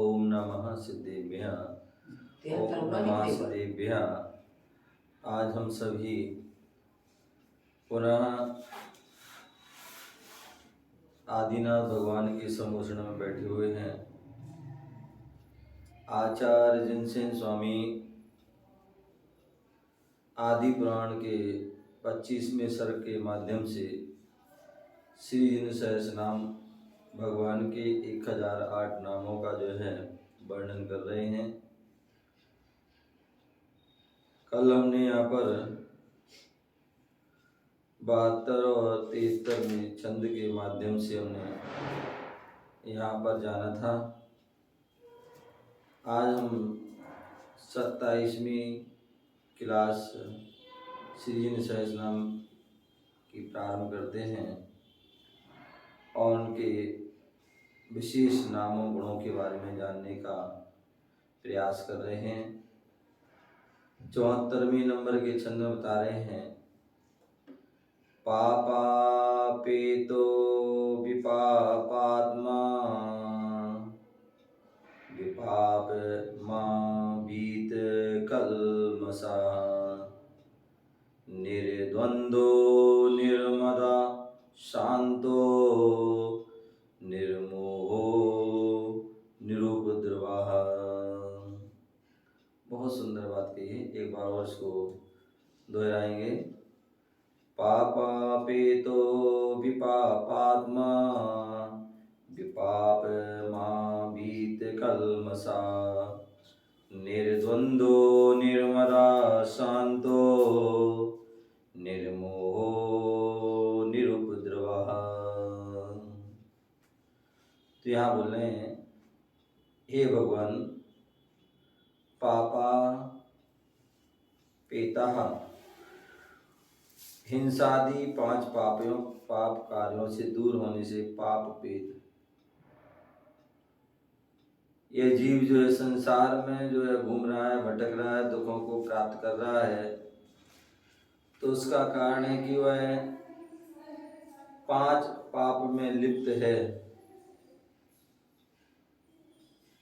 ओम नमः सिद्धेभ्यः। ओम नमः सिद्धेभ्यः। आज हम सभी पुनः आदिनाथ भगवान के सम्मोषण में बैठे हुए हैं। आचार्य जिनसेन स्वामी आदि पुराण के 25वें सर्ग के माध्यम से श्री जिन सहस्रनाम भगवान के 1008 नामों का जो है वर्णन कर रहे हैं। कल हमने यहाँ पर 72 और 73वें छंद के माध्यम से हमने यहाँ पर जाना था। आज हम 27वीं क्लास श्री जिन सहस्रनाम की प्रारंभ करते हैं और उनके विशेष नामों गुणों के बारे में जानने का प्रयास कर रहे हैं। 74वें नंबर के छंद में बता रहे हैं, पापापेतो विपापात्मा विपापमा बीत कल्मषा निर्द्वंदो निर्मदा शांतो निर्मोहो निरुपद्रवः। बहुत सुंदर बात कही है, एक बार और इसको दोहराएंगे। पापापेतो विपापात्मा विपापमा बीत कल्मषा निर्द्वंदो निर्मदा शांतो निर्मोहो निरुपद्रवः। तो यहाँ बोल रहे हैं, हे भगवान, पापा पेता हिंसादि 5 पाप कार्यों से दूर होने से पाप पेत यह जीव जो है संसार में जो है घूम रहा है, भटक रहा है, दुखों को प्राप्त कर रहा है, तो उसका कारण है कि वह 5 पाप में लिप्त है।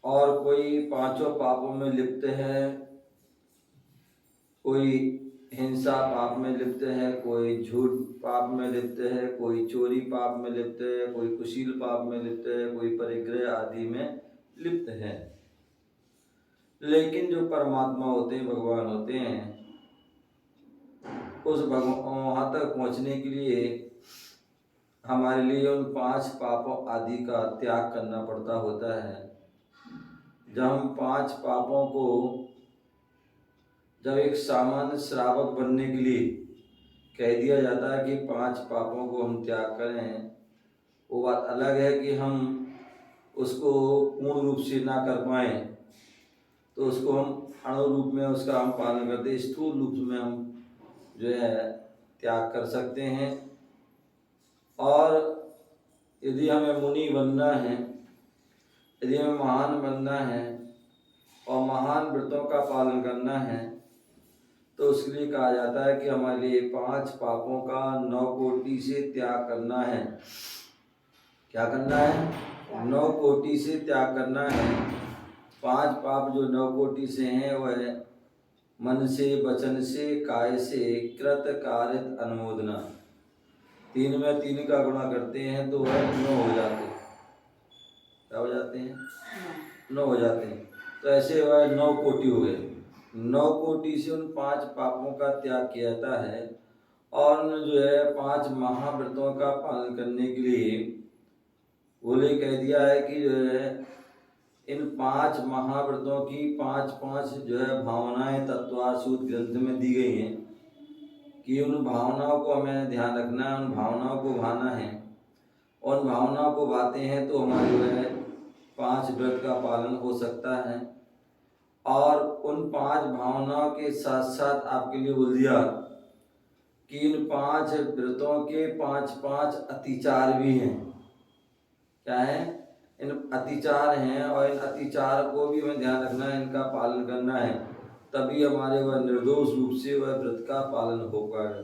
और कोई 5 पापों में लिप्त है, कोई हिंसा पाप में लिप्त है, कोई झूठ पाप में लिप्त है, कोई चोरी पाप में लिप्त है, कोई कुशील पाप में लिप्त है, कोई परिग्रह आदि में लिप्त है। लेकिन जो परमात्मा होते हैं, भगवान होते हैं, उस वहां तक पहुंचने के लिए हमारे लिए उन 5 पापों आदि का त्याग करना पड़ता होता है। जब हम 5 पापों को, जब एक सामान्य श्रावक बनने के लिए कह दिया जाता है कि 5 पापों को हम त्याग करें, वो बात अलग है कि हम उसको पूर्ण रूप से ना कर पाए तो उसको हम अणु रूप में उसका हम पालन करते, स्थूल रूप में हम जो है त्याग कर सकते हैं। और यदि हमें मुनि बनना है, यदि हमें महान बनना है और महान व्रतों का पालन करना है, तो उसके लिए कहा जाता है कि हमारे लिए 5 पापों का 9 कोटि से त्याग करना है। क्या करना है? 9 कोटि से त्याग करना है। 5 पाप जो 9 कोटि से हैं वह मन से, वचन से, काय से, कृत कारित अनुमोदना। 3 में 3 का गुणा करते हैं तो वह 9 हो जाते हैं। क्या हो जाते हैं? 9 हो जाते हैं। तो ऐसे वह 9 कोटि हो गए। 9 कोटि से उन 5 पापों का त्याग किया जाता है और जो है 5 महाव्रतों का पालन करने के लिए बोले कह दिया है कि जो है इन 5 महाव्रतों की 5 जो है भावनाएं तत्वासूत ग्रंथ में दी गई हैं कि उन भावनाओं को हमें ध्यान रखना है, उन भावनाओं को भाना है। उन भावनाओं को भाते हैं तो हमारे जो है 5 व्रत का पालन हो सकता है। और उन 5 भावनाओं के साथ साथ आपके लिए बोल दिया कि इन 5 व्रतों के 5 अतिचार भी हैं। क्या है? इन अतिचार हैं और इन अतिचार को भी हमें ध्यान रखना है, इनका पालन करना है, तभी हमारे वह निर्दोष रूप से वह व्रत का पालन हो पाएगा।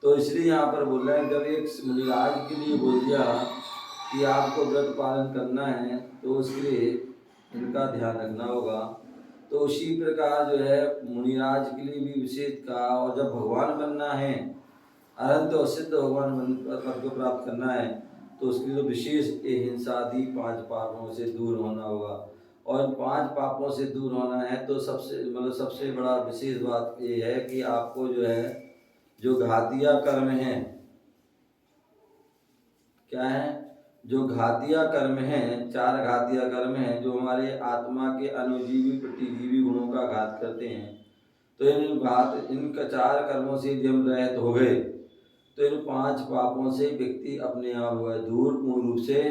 तो इसलिए यहाँ पर बोल रहे हैं, जब एक मुनिराज के लिए बोल दिया कि आपको व्रत पालन करना है, तो उसके लिए इनका ध्यान रखना होगा। तो उसी प्रकार जो है मुनिराज के लिए भी विशेष कहा। और जब भगवान बनना है, अनंत और सिद्ध भगवान पद को प्राप्त करना है, तो उसके लिए तो विशेष हिंसा आदि 5 पापों से दूर होना होगा। और इन 5 पापों से दूर होना है तो सबसे बड़ा विशेष बात ये है कि आपको जो है जो घातिया कर्म है, क्या है, जो घातिया कर्म हैं, 4 घातिया कर्म हैं जो हमारे आत्मा के अनुजीवी प्रतिजीवी गुणों का घात करते हैं। तो इनका 4 कर्मों से यदि हम रहित हो गए तो इन 5 पापों से व्यक्ति अपने आप वह दूर पूर्ण रूप से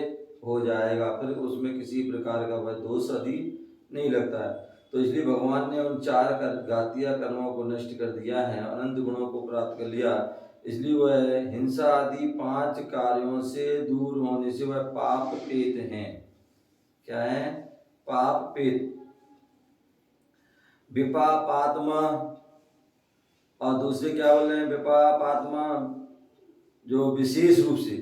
हो जाएगा। फिर उसमें किसी प्रकार का वह दोष आदि नहीं लगता है। तो इसलिए भगवान ने उन 4 घातिया कर्मों को नष्ट कर दिया है, अनंत गुणों को प्राप्त कर लिया। इसलिए वह हिंसा आदि 5 कार्यों से दूर होने से वह पाप पेत हैं। क्या है? पाप पेत। विपापात्मा, और दूसरे क्या बोल रहे हैं? विपापात्मा जो विशेष रूप से,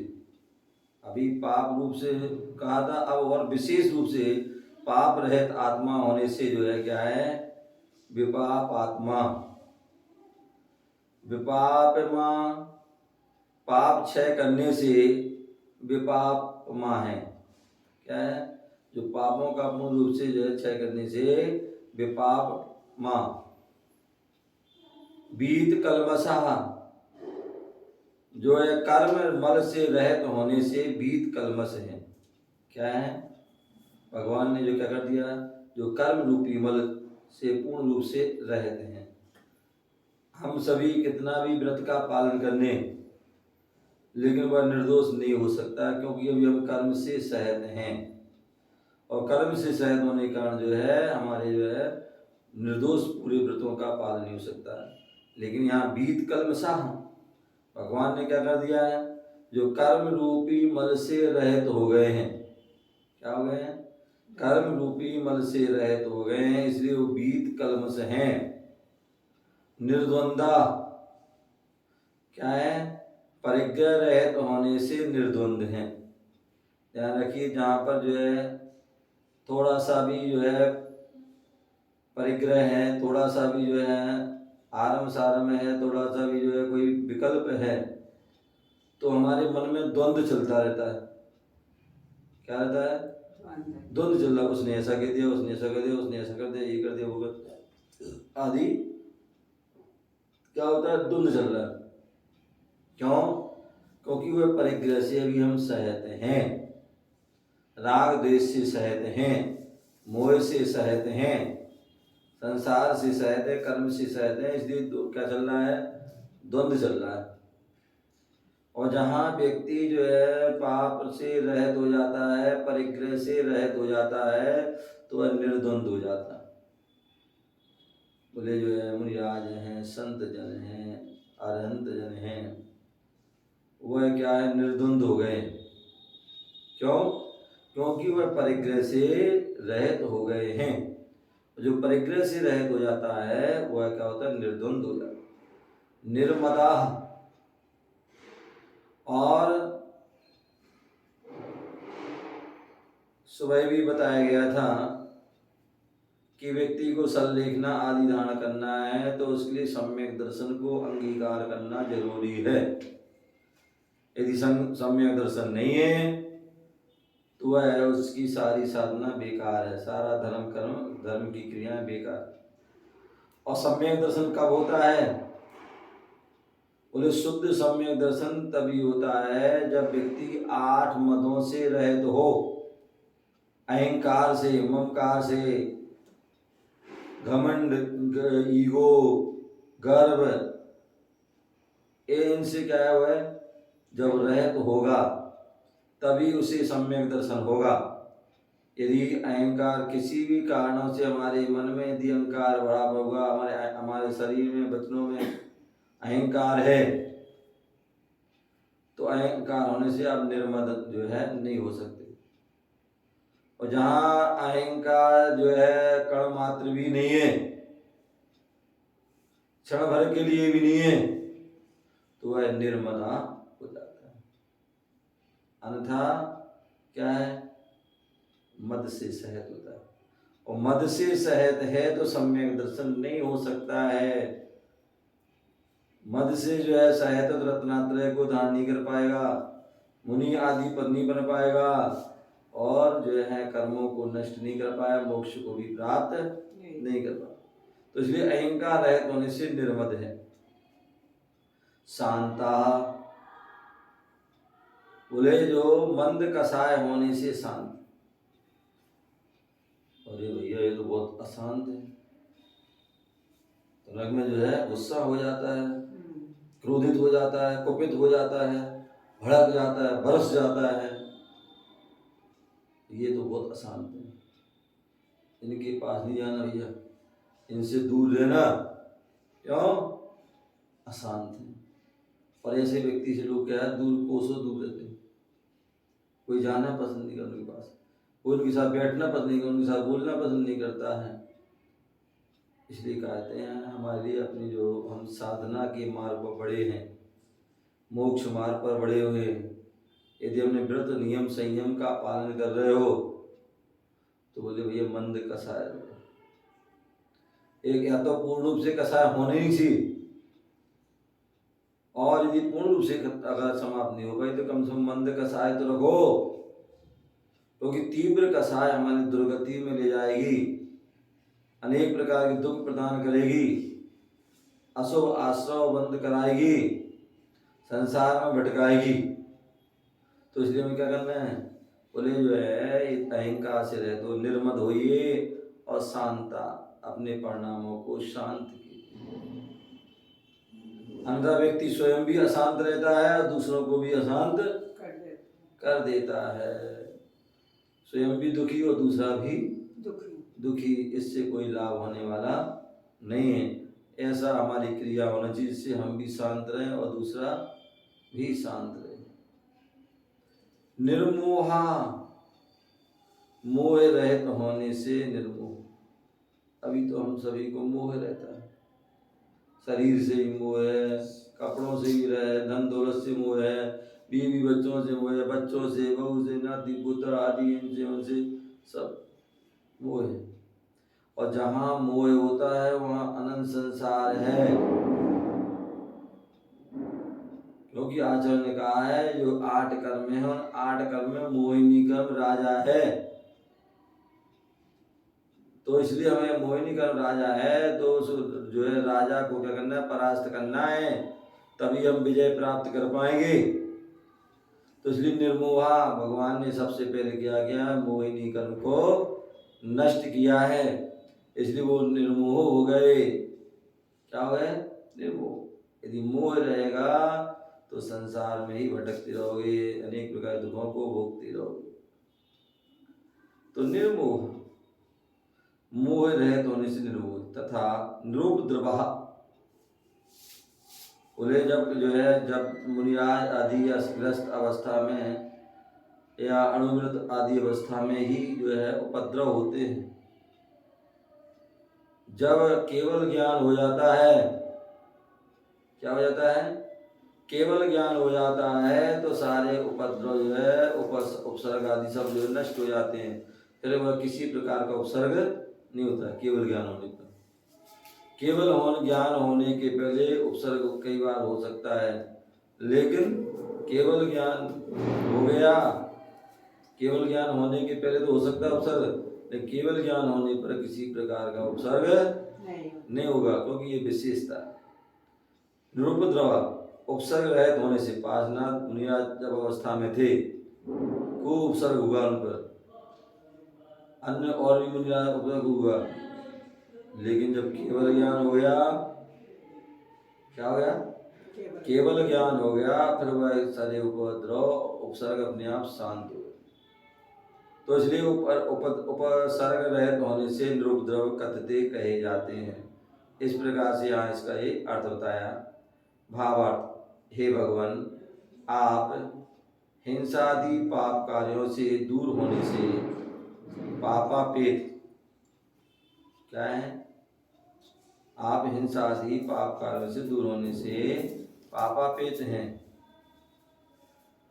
अभी पाप रूप से कहा था, अब और विशेष रूप से पाप रहित आत्मा होने से जो है क्या है? विपापात्मा। विपापमा पाप क्षय करने से विपापमा है। क्या है? जो पापों का पूर्ण रूप से जो है क्षय करने से विपापमा। बीत कलमसा, जो है कर्म मल से रहित होने से बीत कलमस है। क्या है? भगवान ने जो क्या कर दिया, जो कर्म रूपी मल से पूर्ण रूप से रहित हैं। हम सभी कितना भी व्रत का पालन करने, लेकिन वह निर्दोष नहीं हो सकता, क्योंकि अभी हम कर्म से सहित हैं। और कर्म से सहित होने के कारण जो है हमारे जो है निर्दोष पूरे व्रतों का पालन नहीं हो सकता है। लेकिन यहाँ बीत कलमसा भगवान ने क्या कर दिया है? जो कर्म रूपी मल से रहित हो गए हैं। क्या हो गए हैं? कर्म रूपी मल से रहित हो गए हैं, इसलिए वो बीत कलमस हैं। निर्द्वंदा, क्या है? परिग्रह रहित होने से निर्द्वंद हैं। ध्यान रखिए, जहाँ पर जो है थोड़ा सा भी जो है परिग्रह है, थोड़ा सा भी जो है आरम सारम है, थोड़ा सा भी जो है कोई विकल्प है, तो हमारे मन में द्वंद्व चलता रहता है। क्या रहता है? द्वंद्व चल रहा, उसने ऐसा कह दिया, उसने ऐसा कर दिया, उसने ऐसा कर दिया, ये कर दिया, वो कर आदि। क्या होता है? द्वंद्व चल रहा है। क्यों? क्योंकि वह परिग्रह से अभी हम सहित हैं, राग द्वेष से सहित हैं, मोह से सहित हैं, संसार से सहित है, कर्म से सहित है। इसलिए क्या चल रहा है? द्वंद्व चल रहा है। और जहाँ व्यक्ति जो है पाप से रहित हो जाता है, परिग्रह से रहित हो जाता है, तो वह निर्द्वंद हो जाता है। बोले जो है मुनिराज हैं, संत जन हैं, अरहंत जन हैं, वह क्या है? निर्द्वंद हो गए। क्यों? क्योंकि वह परिग्रह से रहित हो गए हैं। जो परिग्रह से रहित हो जाता है वह क्या होता है? निर्द्वंद हो जाता है। निर्मदा, और सुबह भी बताया गया था कि व्यक्ति को संलेखना आदि धारण करना है तो उसके लिए सम्यक दर्शन को अंगीकार करना जरूरी है। यदि सम्यक दर्शन नहीं है तो वह उसकी सारी साधना बेकार है, सारा धर्म की क्रियाएं बेकार। और सम्यक दर्शन कब होता है? बोले शुद्ध सम्यक दर्शन तभी होता है जब व्यक्ति 8 मदों से रहित हो, अहंकार से, ममकार से, घमंड, ईगो, गर्व, इनसे क्या है वह जब रहित होगा तभी उसे सम्यक दर्शन होगा। यदि अहंकार किसी भी कारणों से हमारे मन में यदि अहंकार बढ़ा होगा, हमारे शरीर में, वचनों में अहंकार है, तो अहंकार होने से आप निर्मद जो है नहीं हो सकते। और जहाँ अहंकार जो है कण मात्र भी नहीं है, क्षण भर के लिए भी नहीं है, तो वह निर्मदा हो जाता है। अन्यथा क्या है? मद से सहित होता है। और मद से सहित है तो सम्यक दर्शन नहीं हो सकता है। मद से जो है सहित तो रत्नात्रय को धारण नहीं कर पाएगा, मुनि आदि पद नहीं बन पाएगा, और जो है कर्मों को नष्ट नहीं कर पाया, मोक्ष को भी प्राप्त नहीं कर पाया। तो इसलिए अहंकार रहित होने से निर्मद है। शांता, बोले जो मंद कसाय होने से शांत। अरे भैया ये तो बहुत अशांत है, तो में जो है गुस्सा हो जाता है, क्रोधित हो जाता है, कुपित हो जाता है, भड़क जाता है, बरस जाता है, ये तो बहुत अशांत है, इनके पास नहीं जाना भैया, इनसे दूर रहना। क्यों? अशांत है। और ऐसे व्यक्ति से लोग क्या है, दूर कोसों दूर रहते हैं, कोई जाना पसंद नहीं करता उनके पास, कोई उनके साथ बैठना पसंद नहीं करता, उनके साथ बोलना पसंद नहीं करता है। इसलिए कहते हैं हमारे लिए अपनी जो हम साधना के मार्ग पर बड़े हैं, मोक्ष मार्ग पर बड़े हुए हैं, यदि हमने व्रत नियम संयम का पालन कर रहे हो तो बोले भैया मंद कसाय रहो। एक या तो पूर्ण रूप से कसाय होने ही चाहिए, और यदि पूर्ण रूप से अगर समाप्त नहीं हो पाई तो कम से कम मंद कसाय तो रखो, क्योंकि तीव्र कसाय हमारी दुर्गति में ले जाएगी, अनेक प्रकार के दुख प्रदान करेगी, अशुभ आश्रव बंद कराएगी, संसार में भटकाएगी। तो इसलिए हमें क्या करना है, बोले जो है अहंकार से रहे तो निर्मद होइए और शांता, अपने परिणामों को शांत कीजिए। अंधा व्यक्ति स्वयं भी अशांत रहता है और दूसरों को भी अशांत कर देता है, स्वयं भी दुखी और दूसरा भी दुखी, इससे कोई लाभ होने वाला नहीं है। ऐसा हमारी क्रिया होना चाहिए जिससे हम भी शांत रहें और दूसरा भी शांत रहे। निर्मोहा, मोह रहित होने से निर्मोह। अभी तो हम सभी को मोह रहता है, शरीर से ही मोह है, कपड़ों से भी रहे, धन दौलत से मोह है, बीवी बच्चों से मोह है, बच्चों से, बहू से, नाती पुत्र आदि इनसे उनसे सब मोह है। और जहाँ मोह होता है वहाँ अनंत संसार है, क्योंकि आचार्य ने कहा है जो 8 कर्म है उन 8 कर्म में मोहिनी कर्म राजा है। तो इसलिए हमें मोहिनी कर्म राजा है तो जो है राजा को क्या करना है, परास्त करना है, तभी हम विजय प्राप्त कर पाएंगे। तो इसलिए निर्मोहा भगवान ने सबसे पहले क्या किया, मोहिनी कर्म को नष्ट किया है, इसलिए वो निर्मोह हो गए। क्या हो गए? निर्मोह। यदि मोह रहेगा तो संसार में ही भटकते रहोगे, अनेक प्रकार दुखों को भोगते रहोगे। तो निर्मोह, मोह रहित होने से निर्मोह। तथा निरुपद्रव, बोले जब जो है जब मुनिराज आदि अस्त्रग्रस्त अवस्था में या अणुव्रत आदि अवस्था में ही जो है उपद्रव होते हैं, जब केवल ज्ञान हो जाता है, क्या हो जाता है, केवल ज्ञान हो जाता है तो सारे उपद्रव जो है उपसर्ग आदि सब जो नष्ट हो जाते हैं, फिर वह किसी प्रकार का उपसर्ग नहीं होता है केवल ज्ञान होने पर। केवल ज्ञान होने के पहले उपसर्ग कई बार हो सकता है, लेकिन केवल ज्ञान हो गया, केवल ज्ञान होने के पहले तो हो सकता है उपसर्ग, लेकिन केवल ज्ञान होने पर किसी प्रकार का उपसर्ग नहीं होगा, क्योंकि ये विशेषता है। निरुपद्रव, उपसर्ग रहित होने से, पार्श्वनाथ मुनिराज जब अवस्था में थे खूब उपसर्ग हुआ उन पर, अन्य और भी मुनिराज उपसर्ग हुआ, लेकिन जब केवल ज्ञान हो गया, क्या हो गया, केवल ज्ञान हो गया, फिर वह सारे उपद्रव उपसर्ग अपने आप शांत हो गए। तो इसलिए उपसर्ग रहित होने से निरुपद्रव कथते कहे जाते हैं। इस प्रकार से यहाँ इसका ये अर्थ बताया। भावार्थ, हे भगवान, आप हिंसादि पाप कार्यों से दूर होने से पापापेत, क्या है, आप हिंसादि पाप कार्यों से दूर होने से पापापेत हैं,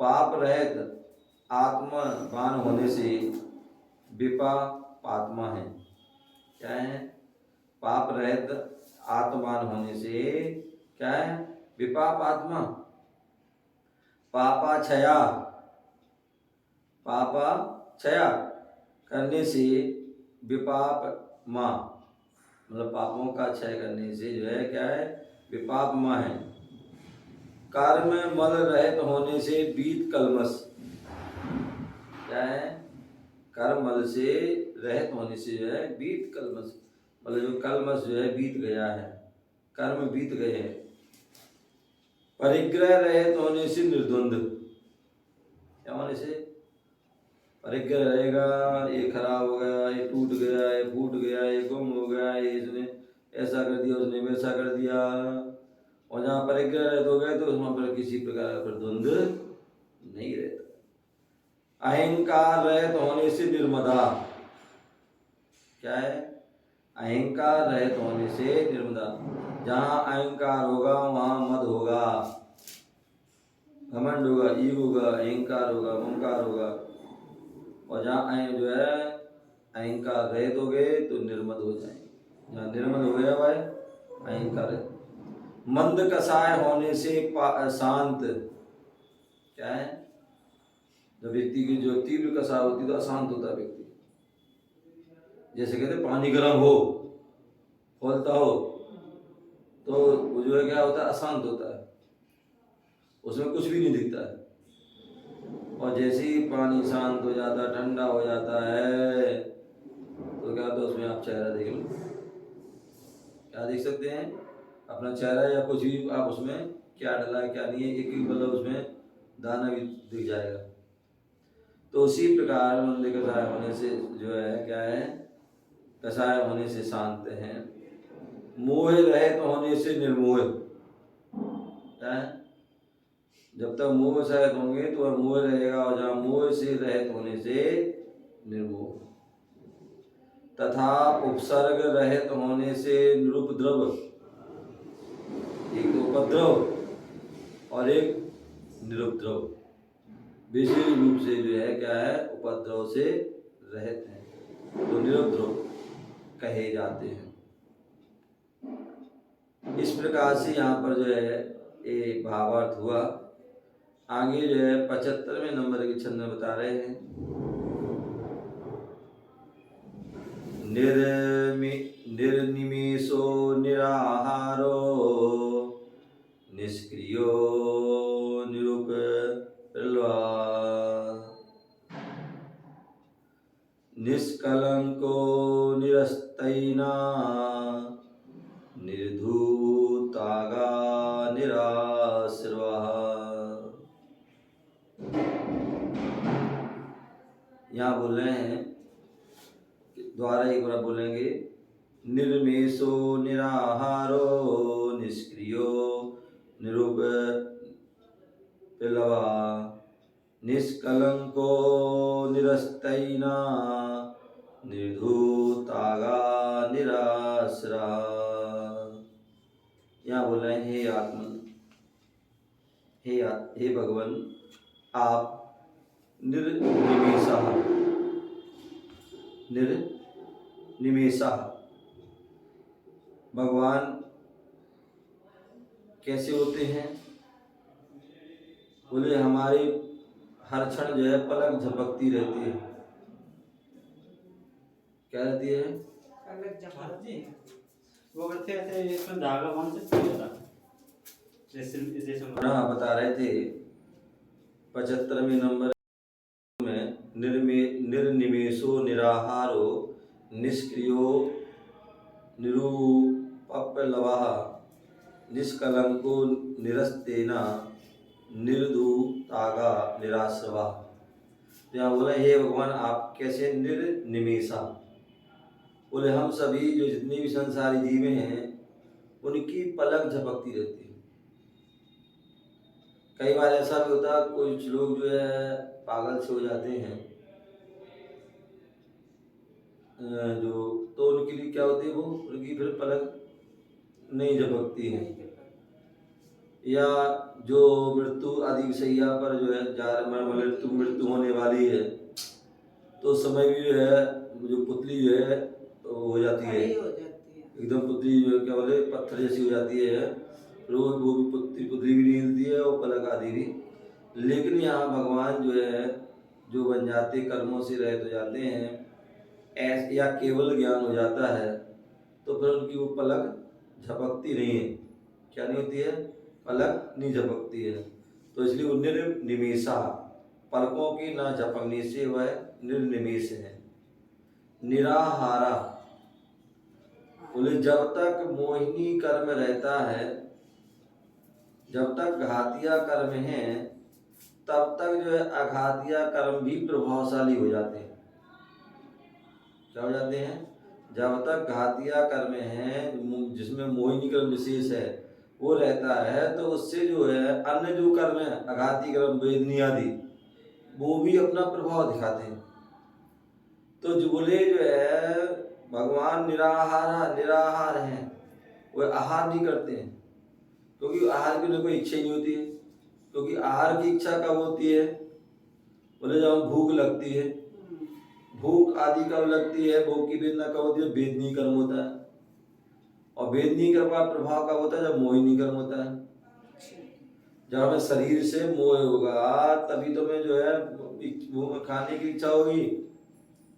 पाप रहित आत्मवान होने से विपापात्मा है। क्या है, पाप रहित आत्मान होने से क्या है, विपाप आत्मा, पापाक्षया, पापाक्षया करने से विपाप माँ, मतलब पापों का क्षय करने से जो है क्या है, विपाप माँ है। कर्म मल रहित होने से बीत कलमश, क्या है, कर्म मल से रहित होने से जो है बीत कलमश, मतलब जो कलमश जो है बीत गया है, कर्म बीत गए हैं। परिग्रह रहित होने से निर्द्वंद, क्या होने से, परिग्रह रहेगा, ये खराब हो गया, ये टूट गया, ये फूट गया, ये गुम हो गया, ये इसने ऐसा कर दिया, उसने वैसा कर दिया, और जहाँ परिग्रह रहित हो गए तो वहाँ पर किसी प्रकार का द्वंद्व नहीं रहता। अहंकार रहित होने से निर्मदा, क्या है, अहंकार रहित होने से निर्मदा, जहाँ अहंकार होगा वहाँ मद होगा, घमंड होगा, ईग होगा, अहंकार होगा, ममकार होगा, और जहाँ जो है अहंकार रहित हो गए तो निर्मद हो जाएंगे। जहाँ निर्मद हो गया भाई अहंकार है। मंद कसाय होने से शांत, क्या है, जब व्यक्ति की जो तीव्र कसाय होती तो अशांत होता है व्यक्ति, जैसे कहते पानी गर्म हो, खोलता हो तो वो जो है क्या होता है, अशांत होता है, उसमें कुछ भी नहीं दिखता है। और जैसे ही पानी शांत हो जाता है, ठंडा हो जाता है, तो क्या होता है, उसमें आप चेहरा देख लो, क्या देख सकते हैं, अपना चेहरा या कुछ भी आप उसमें क्या डला है क्या नहीं है, एक एक मतलब उसमें दाना भी दिख जाएगा। तो उसी प्रकार मंद कसाय होने से जो है क्या है, कसाय होने से शांत हैं। मोह रहित होने से निर्मोह, क्या है, जब तक मोह सहित होंगे तो वह मोह रहेगा, और जहाँ मोह से रहित होने से निर्मोह। तथा उपसर्ग रहित होने से निरुपद्रव, एक तो उपद्रव और एक निरुपद्रव, विशेष रूप से जो है क्या है, उपद्रव से रहित हैं तो निरुपद्रव कहे जाते हैं। इस प्रकार से यहाँ पर जो है ये भावार्थ हुआ। आगे जो है 75वें नंबर के छंद में बता रहे हैं, निर्निमेषो निराहारो निष्क्रियो निरुपप्लवा निष्कलंको निरस्तैना निर्धूतागा निराश्रवः। यहाँ बोल रहे हैं, द्वारा एक बार बोलेंगे, निर्मेषो निराहारो निष्क्रियो निरुपप्लवा निष्कलंको निरस्तैना निर्धूतागा निराश्रा। यहाँ बोल रहे हैं, हे आत्मन, हे भगवान, आप निर्निमेषः, निर्निमेषः, भगवान कैसे होते हैं, बोले हमारी हर क्षण जो है पलक झपकती रहती है, क्या रहती है, पलक झपकती है। वो करते ऐसे इसमें धागा कौन से होता जैसे बता रहे थे 75वें नंबर में, निर्निमेषो निराहारो निष्क्रियो निरुपप्लवः निष्कलंको निरस्तेना निर्धूतागा निराश्रवः। तो यहाँ बोला, हे भगवान आप कैसे निर्निमेषा, बोले हम सभी जो जितने भी संसारी जीव हैं उनकी पलक झपकती रहती है। कई बार ऐसा भी होता है, कुछ लोग जो है पागल से हो जाते हैं, जो तो उनके लिए क्या होती है, वो उनकी फिर पलक नहीं झपकती है। या जो मृत्यु आदि सैया पर जो है मृत्यु होने वाली है, तो उस समय भी जो है जो पुतली जो है हो जाती है, खड़ी हो जाती है। एकदम पुतली क्या बोले पत्थर जैसी हो जाती है, फिर वो भी पुतली पुतली भी नहीं हिलती है और पलक आदि भी। लेकिन यहाँ भगवान जो है जो बन जाते कर्मों से रहित हो जाते हैं ऐसे या केवल ज्ञान हो जाता है तो फिर उनकी वो पलक झपकती नहीं है। क्या नहीं होती है? पलक नहीं झपकती है। तो इसलिए वो निर्निमेषा, पलकों की ना झपकने से वह निर्निमेष है। निराहारा बोले जब तक मोहिनी कर्म रहता है, जब तक घातिया कर्म है तब तक जो है अघातिया कर्म भी प्रभावशाली हो जाते हैं। क्या हो जाते हैं? जब तक घातिया कर्म है जिसमें मोहिनी कर्म विशेष है वो रहता है तो उससे जो है अन्य जो कर्म है अघाती कर्म वेदनी आदि वो भी अपना प्रभाव दिखाते हैं। तो जो बोले जो है भगवान निराहार हैं, वो आहार नहीं करते हैं क्योंकि आहार की उन्हें कोई इच्छा ही नहीं होती है। क्योंकि आहार की इच्छा कब होती है? बोले जब भूख लगती है, भूख आदि कब लगती है? भूख की वेदना कब होती है? वेदनी कर्म होता है। और वेदनी कर्म का प्रभाव कब होता है? जब मोहिनी कर्म होता है। जब हमें शरीर से मोह होगा तभी तो मैं जो है वो खाने की इच्छा होगी।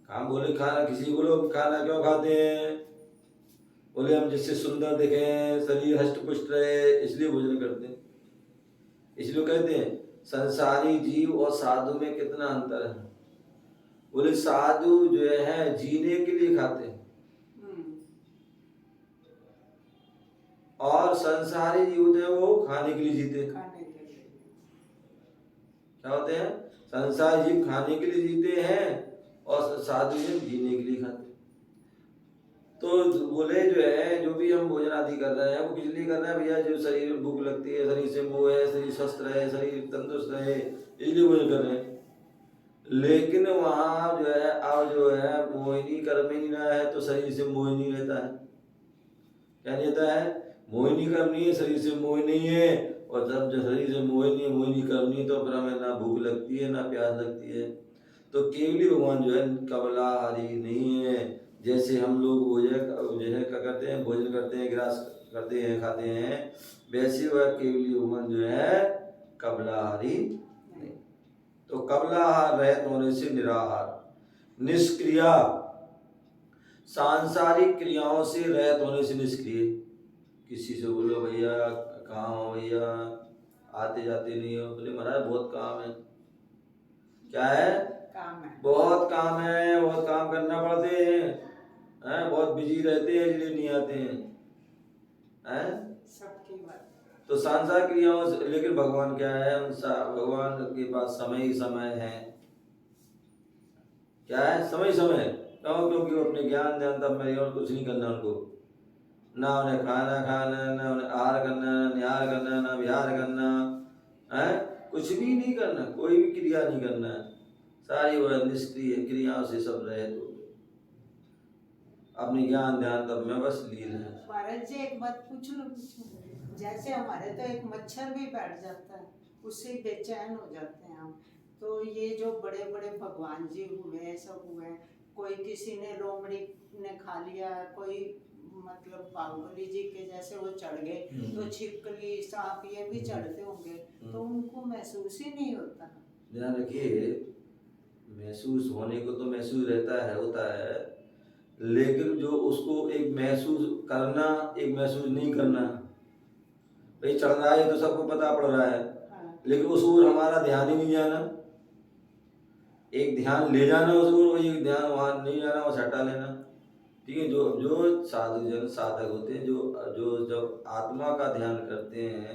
हम बोले खाना, किसी को लोग खाना क्यों खाते हैं? बोले हम जिससे सुंदर दिखें, शरीर हष्ट पुष्ट रहे, इसलिए भोजन करते हैं। इसलिए कहते हैं संसारी जीव और साधु में कितना अंतर है। बोले साधु जो है जीने के लिए खाते हैं और संसारी जीव होते हैं वो खाने के लिए जीते हैं। क्या होते हैं? संसारी जीव खाने के लिए जीते हैं और साधु जीव जीने के लिए खाते हैं। तो बोले जो है जो भी हम भोजन आदि कर रहे हैं वो किस लिए कर रहे हैं भैया? जो शरीर में भूख लगती है, शरीर से मोह है, शरीर स्वस्थ रहे, शरीर तंदुरुस्त रहे, इसलिए भोजन कर रहे हैं। लेकिन वहाँ जो है अब जो है मोहिनी कर्म ही नहीं रहा है तो शरीर से मोह नहीं रहता है। क्या नहीं रहता है? मोहिनी कर्म नहीं है, शरीर से मोह नहीं है। और जब जो शरीर से मोह नहीं है, मोहिनी कर्म नहीं, तो फिर हमें ना भूख लगती है ना प्यास लगती है। तो केवली भगवान जो है कबलाहारी नहीं है। जैसे हम लोग जो है क्या करते हैं, भोजन करते हैं, ग्रास करते हैं, खाते हैं, वैसे वह केवली भगवान जो है कबलाहारी नहीं। तो कबलाहार रहित होने से निराहार। निष्क्रिया, सांसारिक क्रियाओं से रहित होने से निष्क्रिय। किसी से बोलो भैया कहाँ हो भैया, आते जाते नहीं हो? बोले महाराज बहुत काम है। क्या है? काम है, बहुत काम है, बहुत काम करना पड़ते हैं, बहुत बिजी रहते हैं इसलिए नहीं आते हैं। सबकी बात। तो सांसारिक क्रियाओं से, लेकिन भगवान क्या है? भगवान के पास समय ही समय है। क्या है? समय समय। क्यों? क्योंकि वो अपने ज्ञान ध्यान तब में और कुछ नहीं करना उनको। ना उन्हें खाना खाना, ना उन्हें आहार करना, ना निहार करना, ना विहार करना है, कुछ भी नहीं करना, कोई भी क्रिया नहीं करना है। सारी वह निष्क्रिय क्रियाओं से सब रहित हो गए, अपने ज्ञान ध्यान तब में बस लीन है। महाराज जी एक बात पूछ लो। जैसे हमारे तो एक मच्छर भी बैठ जाता है, उससे बेचैन हो जाते हैं हम। तो ये जो बड़े बड़े भगवान जी हुए, सब हुए, कोई किसी ने लोमड़ी ने खा लिया, कोई मतलब बाहुबली जी के जैसे वो चढ़ गए, तो छिपकली सांप ये भी चढ़ते होंगे, तो उनको महसूस ही नहीं होता। ध्यान रखिए, महसूस होने को तो महसूस रहता है, होता है, लेकिन जो उसको एक महसूस करना, एक महसूस नहीं करना। भाई चढ़ रहा है तो सबको पता पड़ रहा है, लेकिन उस ओर हमारा ध्यान ही नहीं जाना। एक ध्यान ले जाना उस ओर, एक ध्यान वहाँ नहीं जाना, वहाँ हटा लेना। ठीक है? जो जो साधु जन साधक होते हैं, जो जब आत्मा का ध्यान करते हैं,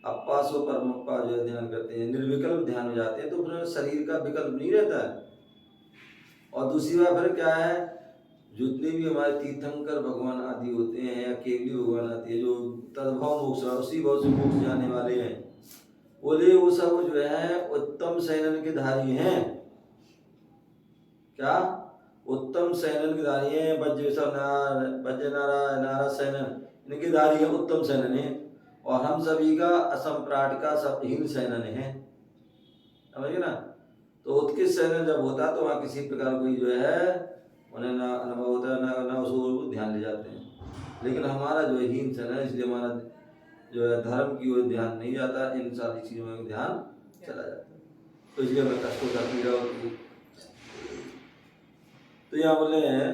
अप्पा सो परमप्पा जो ध्यान करते हैं, निर्विकल्प ध्यान हो जाते हैं, तो फिर शरीर का विकल्प नहीं रहता है। और दूसरी बात फिर क्या है, जितने भी हमारे तीर्थंकर भगवान आदि होते हैं या केवली भगवान आदि है, जो तद्भव मोक्ष उसी भाव से मोक्ष जाने वाले हैं, बोले वो सब जो है उत्तम शयनन के धारी हैं। क्या? उत्तम शयनन के धारी हैं। वज्र नारा शयनन, इनके धारी है, उत्तम शयनन है। और हम सभी का असंप्राट का सबहीन शयनन है। समझिए ना? तो उत्कृष्ट शयनन जब होता तो वहाँ किसी प्रकार कोई जो है उन्हें ना अनुभव होता है, ना उसको लेकिन हमारा जो है हिंसन है, इसलिए हमारा जो है धर्म की ओर ध्यान नहीं जाता, इन सारी चीज़ों में ध्यान चला जाता है, तो इसलिए हमें कष्ट होता, पीड़ा होती है। तो यहाँ बोले हैं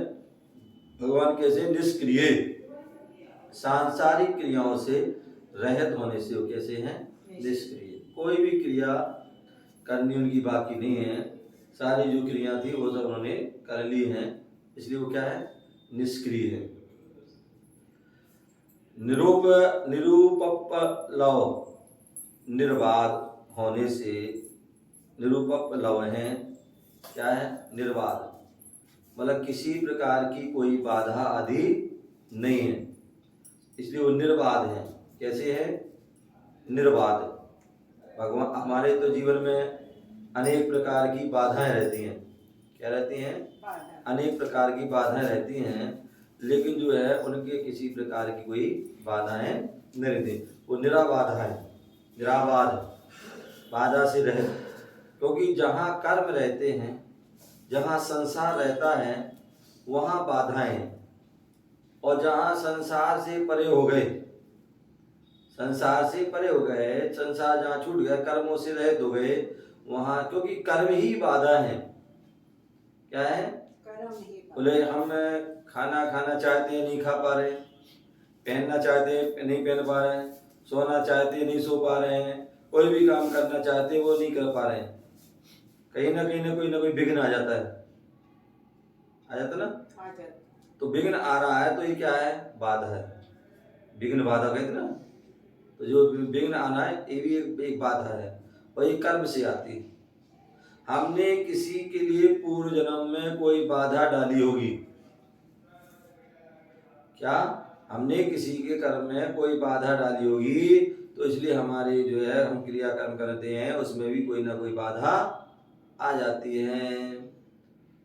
भगवान कैसे निष्क्रिय, सांसारिक क्रियाओं से रहित होने से वो कैसे हैं, निष्क्रिय। कोई भी क्रिया करनी उनकी बाकी नहीं है, सारी जो क्रिया थी वो सब उन्होंने कर ली हैं, इसलिए वो क्या है, निष्क्रिय है। निरुपप्लव, निर्बाध होने से, निरुपप्लव है क्या है, निर्बाध, मतलब किसी प्रकार की कोई बाधा आदि नहीं है, इसलिए वो निर्बाध है। कैसे है, निर्बाध। भगवान हमारे तो जीवन में अनेक प्रकार की बाधाएं रहती हैं, क्या रहती हैं, अनेक प्रकार की बाधाएं रहती हैं, लेकिन जो है उनके किसी प्रकार की कोई बाधाएं नहीं रहती, वो निराबाध है, निराबाध, बाधा से रहित। क्योंकि जहाँ कर्म रहते हैं, जहाँ संसार रहता है वहाँ बाधाएं हैं, और जहाँ संसार से परे हो गए, संसार से परे हो गए, संसार जहाँ छूट गया, कर्मों से रहित हो गए, वहाँ क्योंकि कर्म ही बाधा है। क्या है, बोले हम खाना खाना चाहते हैं नहीं खा पा रहे, पहनना चाहते हैं नहीं पहन पा रहे हैं, सोना चाहते हैं नहीं सो पा रहे हैं, कोई भी काम करना चाहते हैं वो नहीं कर पा रहे हैं, कहीं ना कोई विघ्न आ जाता है, आ जाता ना, आ जाता। तो विघ्न आ रहा है तो ये क्या है, बाधा है, विघ्न बाधा कहते ना, तो जो विघ्न आना है ये भी एक बाधा है, और ये कर्म से आती है। हमने किसी के लिए पूर्व जन्म में कोई बाधा डाली होगी, क्या, हमने किसी के कर्म में कोई बाधा डाली होगी, तो इसलिए हमारे जो है हम क्रिया कर्म करते हैं उसमें भी कोई ना कोई बाधा आ जाती है,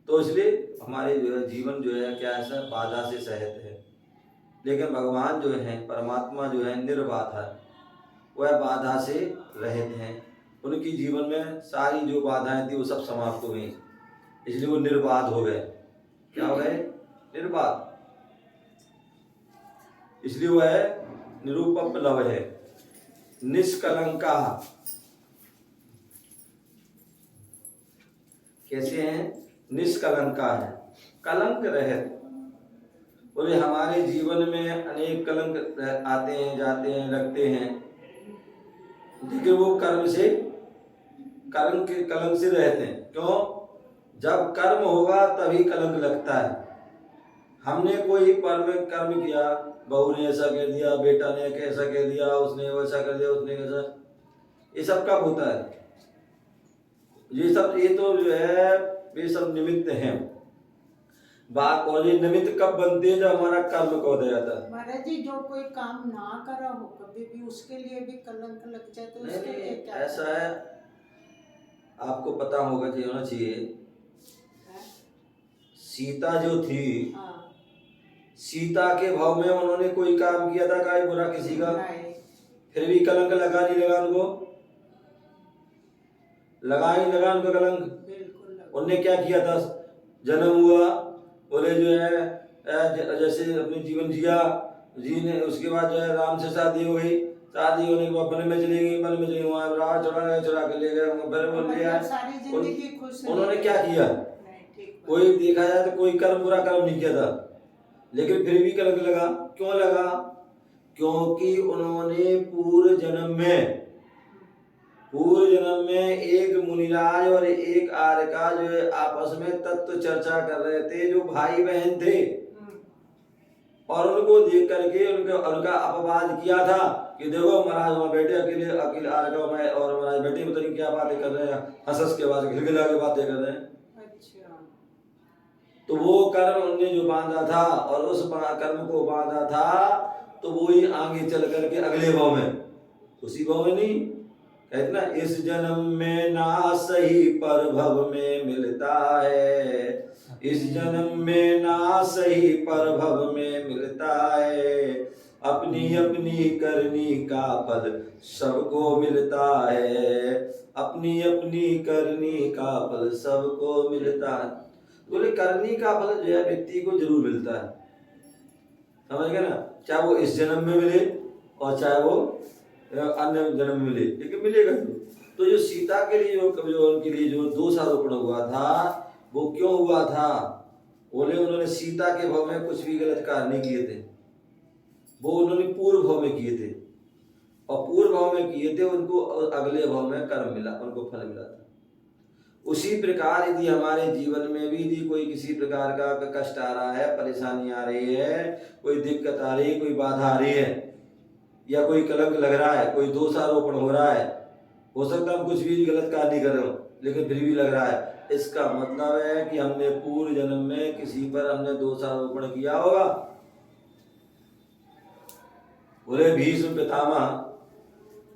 तो इसलिए हमारे जो है जीवन जो है क्या है, बाधा से सहित है। लेकिन भगवान जो है, परमात्मा जो है निर्बाधा है, वह बाधा से रहित हैं, उनकी जीवन में सारी जो बाधाएं थी वो सब समाप्त हो गई, इसलिए वो निर्बाध हो गए। क्या हो गए, निर्बाध, इसलिए वह निरुपप्लव है, निष्कलंका। कैसे हैं, निष्कलंका है, कलंक रहित। बोले हमारे जीवन में अनेक कलंक आते हैं, जाते हैं, लगते हैं, लेकिन वो कर्म से, कलंक से रहते हैं। क्यों, जब कर्म होगा तभी कलंक लगता है। हमने कोई कर्म किया, बहू ने ऐसा कह दिया, बेटा ने कैसा कह दिया, उसने वैसा कर दिया, उसने कैसा, ये सब कब होता है, ये तो जो है ये सब निमित्त हैं। बात, और ये निमित्त कब बनते हैं, जब हमारा कर्म को दे जाता है। महाराज जी जो कोई काम ना करा हो कभी भी उसके लिए भी कलंक लग जाए, तो उसके लिए क्या ऐसा है, आपको पता होगा कि होना चाहिए, सीता जो थी, सीता के भाव में उन्होंने कोई काम किया था क्या बुरा किसी का, फिर भी कलंक लगा नहीं लगा उनको, लगा ही लगा उनको कलंक। उनने क्या किया था, जन्म हुआ, बोले जो है जैसे अपने जीवन जिया, जीने उसके बाद जो है राम से शादी हो गई, शादी होने के बाद वन में चली गई, वन में चली वहाँ रावण चुरा के ले गए, उन्होंने क्या किया, कोई देखा जाए तो कोई कर्म बुरा कर्म नहीं किया था, लेकिन फिर भी कलंक लगा। क्यों लगा, क्योंकि उन्होंने पूर्व जन्म में एक मुनिराज और एक आर्य का जो है आपस में तत्व चर्चा कर रहे थे, जो भाई बहन थे, और उनको देख करके उनका अपवाद किया था कि देखो महाराज वहाँ बैठे अकेले आर्य का मैं और महाराज बैठे, पता नहीं क्या बातें कर रहे हैं, हंस के बाद घिलघिला के बातें कर रहे हैं। तो वो कर्म उनने जो बांधा था, और उस कर्म को बांधा था, तो वो ही आगे चल करके अगले भाव में, उसी भाव में नहीं कहते ना, इस जन्म में ना सही पर भव में मिलता है, इस जन्म में ना सही पर भव में मिलता है, अपनी अपनी करनी का फल सबको मिलता है, अपनी अपनी करनी का फल सबको मिलता है। बोले करनी का फल जो है व्यक्ति को जरूर मिलता है, समझ गए ना, चाहे वो इस जन्म में मिले और चाहे वो अन्य जन्म में मिले, लेकिन मिलेगा तो। तो जो सीता के लिए जो उनके लिए जो दोषारोपण हुआ था वो क्यों हुआ था? बोले उन्होंने सीता के भाव में कुछ भी गलत कार्य नहीं किए थे, वो उन्होंने पूर्व भाव में किए थे, और पूर्व भाव में किए थे उनको अगले भाव में कर्म मिला, उनको फल मिला था। उसी प्रकार यदि हमारे जीवन में भी यदि कोई किसी प्रकार का कष्ट आ रहा है, परेशानी आ रही है, कोई दिक्कत आ रही है, कोई बाधा आ रही है, या कोई कलंक लग रहा है, कोई दोषारोपण हो रहा है, हो सकता है हम कुछ भी गलत कार्य नहीं कर रहे हो लेकिन फिर भी लग रहा है, इसका मतलब है कि हमने पूर्व जन्म में किसी पर हमने दोषारोपण किया होगा। बोले भीष्म पितामह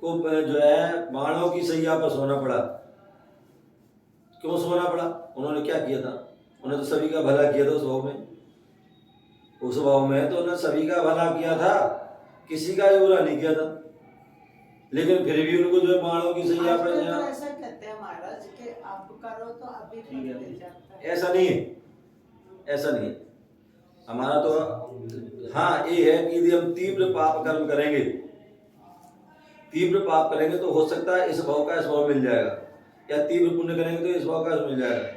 को जो है बाणों की सैया पर सोना पड़ा। क्यों सोना पड़ा? उन्होंने क्या किया था? उन्होंने तो सभी का भला किया था उस भाव में, उस भाव में तो उन्होंने सभी का भला किया था, किसी का भी बुरा नहीं किया था, लेकिन फिर भी उनको जो है बाणों की सैया पर तो ऐसा कहते हैं महाराज कि आप करो तो अभी फल मिल जाता है। ऐसा नहीं है, ऐसा नहीं है हमारा तो। हाँ ये है कि यदि हम तीव्र पाप कर्म करेंगे, तीव्र पाप करेंगे तो हो सकता है इस भाव का इस भाव मिल जाएगा, या तीव्र पुण्य करेंगे तो इस भाव का मिल जाएगा,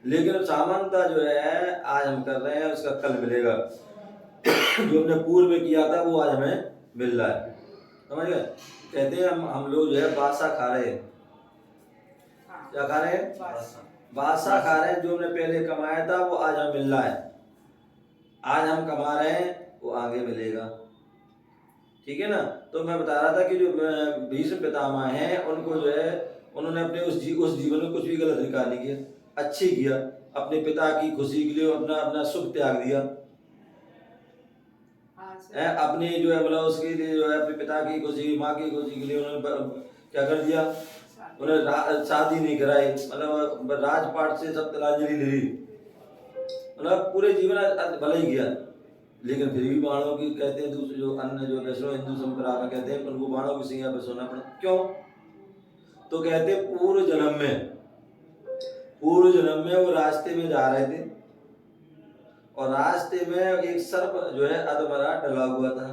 लेकिन सामान्यता जो है आज हम कर रहे हैं उसका कल मिलेगा। जो हमने पूर्व में किया था वो आज हमें मिल रहा है, समझ गए? कहते हैं हम लोग जो है बादशाह खा रहे हैं। क्या खा रहे हैं? बादशाह खा रहे हैं। जो हमने पहले कमाया था वो आज हमें मिल रहा है, आज हम कमा रहे हैं वो आगे मिलेगा, ठीक है ना। तो मैं बता रहा था कि जो भीष्म पितामह हैं उनको जो है उन्होंने अपने उस जीवन में कुछ भी गलत निकाल नहीं किया, अच्छी किया, अपने पिता की खुशी के लिए अपना सुख त्याग दिया, अपने जो है मतलब उसके लिए जो है अपने पिता की खुशी, माँ की खुशी के लिए उन्होंने क्या कर दिया, उन्होंने शादी नहीं कराई, मतलब राजपाट से सब तिलांजलि ले ली, मतलब पूरे जीवन भला ही किया, लेकिन फिर भी बाणों की कहते हैं दूसरे जो अन्य जो वैष्णव हिंदू संप्रदाय में कहते हैं उनको बाणों की सैया पर सोना पड़ा। क्यों? तो कहते हैं पूर्व जन्म में वो रास्ते में जा रहे थे और रास्ते में एक सर्प जो है अधमरा डला हुआ था,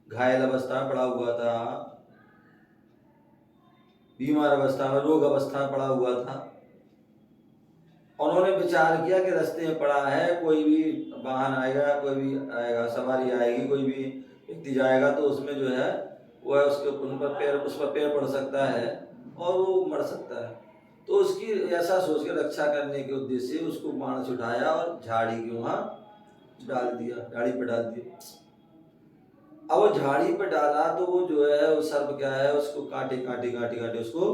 घायल अवस्था में पड़ा हुआ था, बीमार अवस्था में, रोग अवस्था में पड़ा हुआ था। उन्होंने विचार किया कि रास्ते में पड़ा है, कोई भी वाहन आएगा, कोई भी आएगा, सवारी आएगी, कोई भी व्यक्ति जाएगा तो उसमें जो है वो है उसके उस पर पैर पड़ सकता है और वो मर सकता है। तो उसकी ऐसा सोच के रक्षा करने के उद्देश्य से उसको बाण से उठाया और झाड़ी के वहां डाल दिया, झाड़ी पे डाल दिया। अब वो झाड़ी पे डाला तो वो जो है वो सर्प क्या है उसको काटे उसको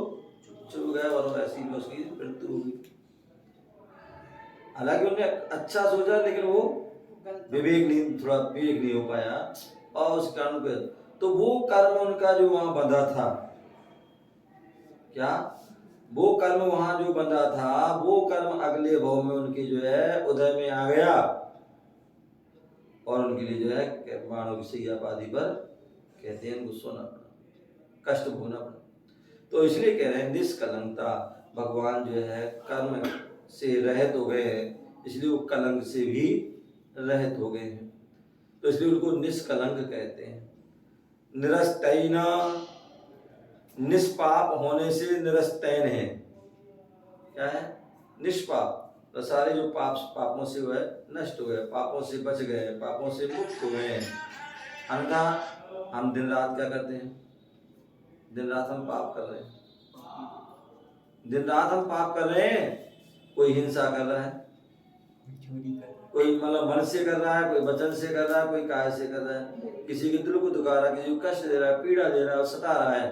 चुभ गया और ऐसी में उसकी मृत्यु हो गई। हालांकि उन्होंने अच्छा सोचा लेकिन वो थोड़ा विवेक नहीं हो पाया और उस कारण पे तो वो कर्म उनका जो वहां बंधा था, क्या वो कर्म वहां जो बंधा था वो कर्म अगले भाव में उनके जो है उदय में आ गया और उनके लिए जो है बाणों की सैया आदि पर कहते हैं उनको सोना पड़ा, कष्ट भोगना पड़ा। तो इसलिए कह रहे हैं निष्कलंकता, भगवान जो है कर्म से रहित हो गए हैं, इसलिए वो कलंक से भी रहित हो गए हैं, तो इसलिए उनको निष्कलंक कहते हैं। निरस्तैना, निष्पाप होने से निरस्तैन है, क्या है? निष्पाप, तो सारे जो पापों से हुए नष्ट हुए, पापों से बच गए, पापों से मुक्त हुए हैं। अन्यथा हम दिन रात क्या करते हैं? दिन रात हम पाप कर रहे हैं, दिन रात हम पाप कर रहे हैं। कोई हिंसा कर रहा है, कोई मतलब मन से कर रहा है, कोई वचन से कर रहा है, कोई काय से कर रहा है, किसी के दिल को दुखा रहा है, किसी को कष्ट दे रहा है, पीड़ा दे रहा है, सता रहा है,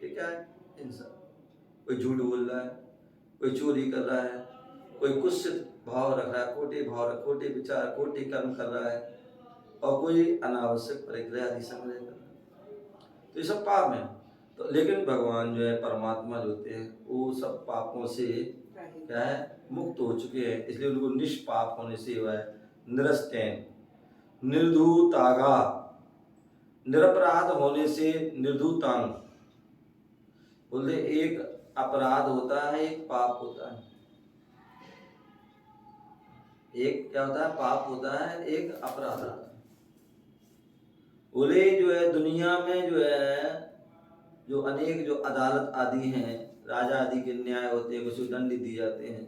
ये क्या है? हिंसा। कोई झूठ बोल रहा है, कोई चोरी कर रहा है, कोई कुत्सित भाव रख रहा है, खोटे विचार, खोटे कर्म कर रहा है, और कोई अनावश्यक परिग्रह आदि संग्रह कर रहा है, तो ये सब पाप है। तो लेकिन भगवान जो है परमात्मा जो होते हैं वो सब पापों से क्या है? मुक्त हो चुके हैं, इसलिए उनको निष्पाप होने से हुआ है निरस्तैन। निर्धूतागा, निरपराध होने से निर्धूतांग, बोलते एक अपराध होता है एक पाप होता है। एक क्या होता है, पाप होता है, एक अपराध होता है। बोले जो है दुनिया में जो है जो अनेक जो अदालत आदि हैं, राजा आदि के न्याय होते हैं, कुछ दंड दिए जाते हैं।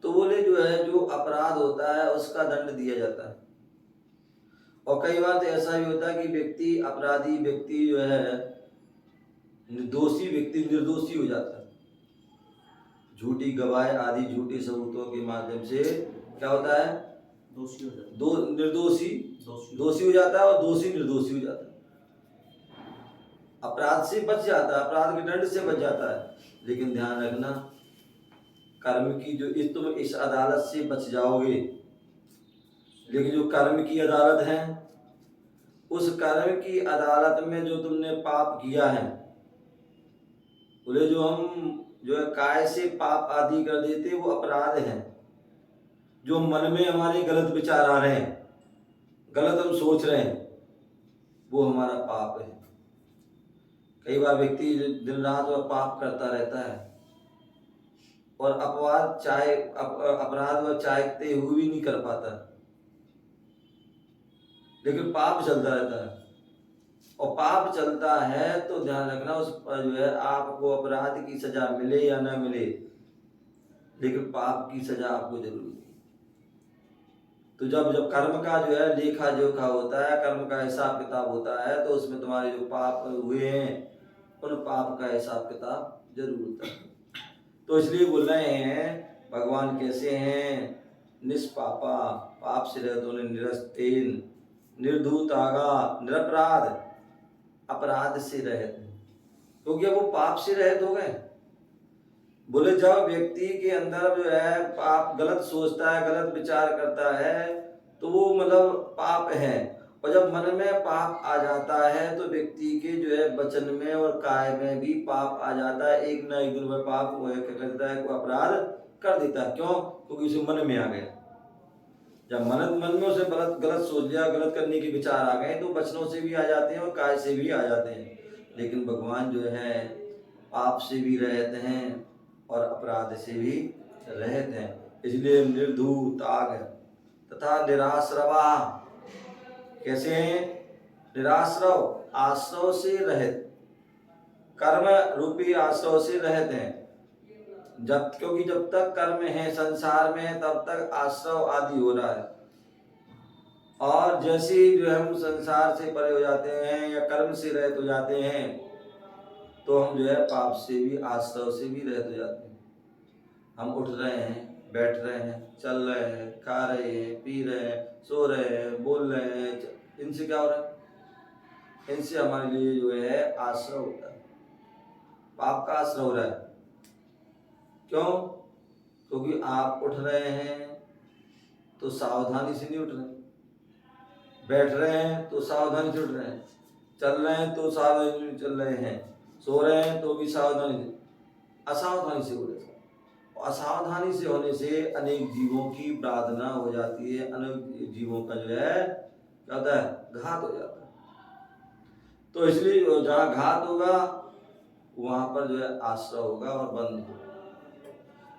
तो बोले जो है जो अपराध होता है उसका दंड दिया जाता है। और कई बार तो ऐसा भी होता है कि व्यक्ति अपराधी व्यक्ति जो है निर्दोषी व्यक्ति निर्दोषी हो जाता है। झूठी गवाही आदि झूठे सबूतों के माध्यम से क्या होता है, दोषी हो जाता दो निर्दोषी दोषी दोषी हो जाता है और दोषी निर्दोषी हो जाता है। अपराध से बच जाता है, अपराध के दंड से बच जाता है। लेकिन ध्यान रखना, कर्म की जो तुम इस अदालत से बच जाओगे, लेकिन जो कर्म की अदालत है, उस कर्म की अदालत में जो तुमने पाप किया है, बोले जो हम जो है काय से पाप आदि कर देते वो अपराध है। जो मन में हमारे गलत विचार आ रहे हैं, गलत हम सोच रहे हैं, वो हमारा पाप है। कई बार व्यक्ति दिन रात वह पाप करता रहता है और अपराध वह चाहते हुए भी नहीं कर पाता, लेकिन पाप चलता रहता है। और पाप चलता है तो ध्यान रखना, उस पर जो है आपको अपराध की सजा मिले या न मिले, लेकिन पाप की सजा आपको जरूर मिलेगी। तो जब जब कर्म का जो है लेखा जोखा होता है, कर्म का हिसाब किताब होता है, तो उसमें तुम्हारे जो पाप हुए हैं उन पाप का हिसाब किताब जरूर होता है। तो इसलिए बोल रहे हैं भगवान कैसे हैं, निष्पापा, पाप से रहित होने, निरस्तेन, निर्धूतागा, निरपराध, अपराध से रहित, क्योंकि वो पाप से रहित हो गए। बोले जब व्यक्ति के अंदर जो है पाप गलत सोचता है, गलत विचार करता है, तो वो मतलब पाप है। और जब मन में पाप आ जाता है तो व्यक्ति के जो है वचन में और काय में भी पाप आ जाता है। एक न एक दिन में पाप वो क्या करता है, कोई अपराध कर देता है। क्यों? क्योंकि उसे मन में आ गया। जब मन में उसे गलत सोच लिया, गलत करने के विचार आ गए, तो वचनों से भी आ जाते हैं और काय से भी आ जाते हैं। लेकिन भगवान जो है पाप से भी रहित हैं और अपराध से भी रहित हैं। इसलिए निर्धूताग तथा निराश्रवा, कैसे हैं? निराश्रव, आश्रव से रहित, कर्म रूपी आश्रव से रहित हैं। क्योंकि जब तक कर्म है संसार में, तब तक आश्रव आदि हो रहा है। और जैसे जो हम संसार से परे हो जाते हैं या कर्म से रहित हो जाते हैं, तो हम जो है पाप से भी, आश्रव से भी रहित हो जाते हैं। हम उठ रहे हैं, बैठ रहे हैं, चल रहे हैं, खा रहे हैं, पी रहे हैं, सो रहे हैं, बोल रहे हैं, इनसे क्या हो रहा है? इनसे हमारे लिए जो है आश्रय होता है, पाप का आश्रय हो रहा है। क्यों? क्योंकि आप उठ रहे हैं तो सावधानी से नहीं उठ रहे, बैठ रहे हैं तो सावधानी से उठ रहे हैं, चल रहे हैं तो सावधानी से चल रहे हैं, सो रहे हैं तो भी सावधानी से, असावधानी से हो रहे हैं। असावधानी से होने से अनेक जीवों की प्रार्थना हो जाती है, अनेक जीवों का जो है क्या होता है, घात हो जाता है। तो इसलिए जहाँ घात होगा वहां पर जो है आश्रय होगा और बंद होगा।